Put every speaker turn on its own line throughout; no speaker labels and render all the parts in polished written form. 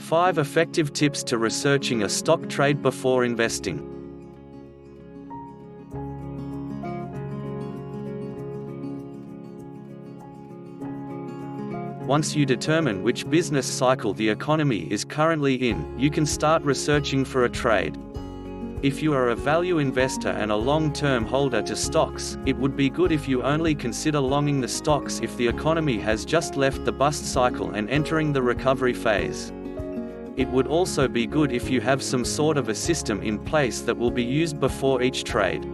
5 effective tips to researching a stock trade before investing. Once you determine which business cycle the economy is currently in, you can start researching for a trade. If you are a value investor and a long-term holder to stocks, it would be good if you only consider longing the stocks if the economy has just left the bust cycle and entering the recovery phase. It would also be good if you have some sort of a system in place that will be used before each trade.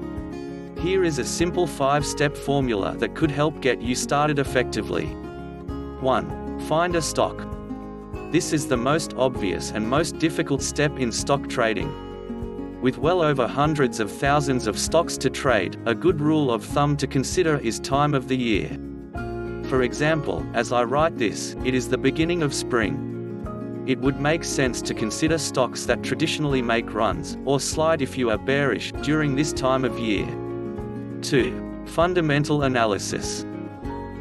Here is a simple 5-step formula that could help get you started effectively. 1. Find a stock. This is the most obvious and most difficult step in stock trading. With well over hundreds of thousands of stocks to trade, a good rule of thumb to consider is time of the year. For example, as I write this, it is the beginning of spring. It would make sense to consider stocks that traditionally make runs, or slide if you are bearish, during this time of year. 2. Fundamental analysis.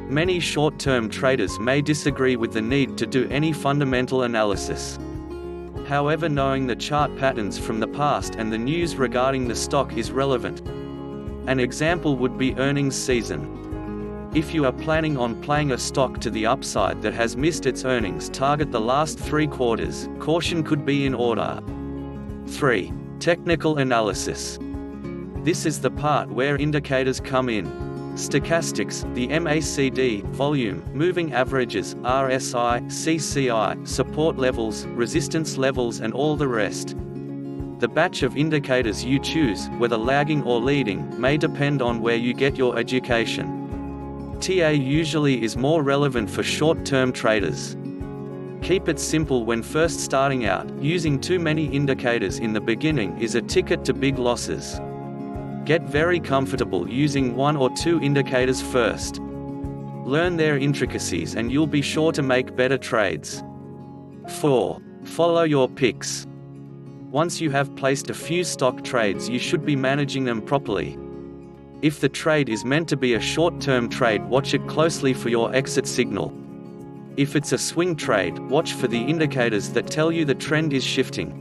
Many short-term traders may disagree with the need to do any fundamental analysis. However, knowing the chart patterns from the past and the news regarding the stock is relevant. An example would be earnings season. If you are planning on playing a stock to the upside that has missed its earnings target the last 3 quarters, caution could be in order. 3. Technical analysis. This is the part where indicators come in. Stochastics, the MACD, volume, moving averages, RSI, CCI, support levels, resistance levels and all the rest. The batch of indicators you choose, whether lagging or leading, may depend on where you get your education. TA usually is more relevant for short-term traders. Keep it simple when first starting out. Using too many indicators in the beginning is a ticket to big losses. Get very comfortable using 1 or 2 indicators first. Learn their intricacies and you'll be sure to make better trades. 4. Follow your picks. Once you have placed a few stock trades, you should be managing them properly. If the trade is meant to be a short-term trade, watch it closely for your exit signal. If it's a swing trade, watch for the indicators that tell you the trend is shifting.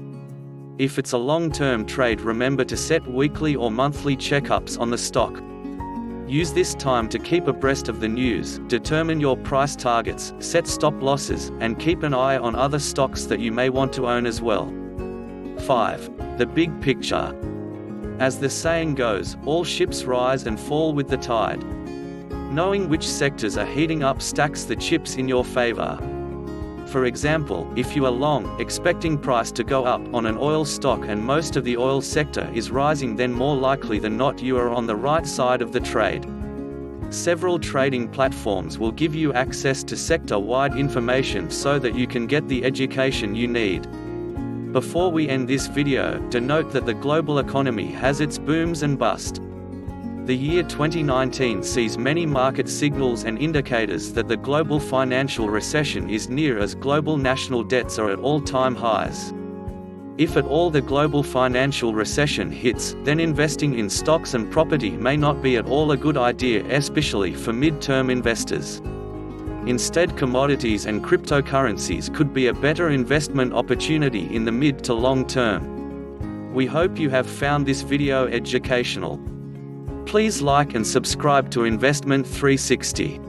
If it's a long-term trade, remember to set weekly or monthly checkups on the stock. Use this time to keep abreast of the news, determine your price targets, set stop losses, and keep an eye on other stocks that you may want to own as well. 5. The big picture. As the saying goes, all ships rise and fall with the tide. Knowing which sectors are heating up stacks the chips in your favor. For example, if you are long, expecting price to go up on an oil stock and most of the oil sector is rising, then more likely than not you are on the right side of the trade. Several trading platforms will give you access to sector-wide information so that you can get the education you need. Before we end this video, denote that the global economy has its booms and busts. The year 2019 sees many market signals and indicators that the global financial recession is near, as global national debts are at all-time highs. If at all the global financial recession hits, then investing in stocks and property may not be at all a good idea, especially for mid-term investors. Instead, commodities and cryptocurrencies could be a better investment opportunity in the mid to long term. We hope you have found this video educational. Please like and subscribe to Investment 360.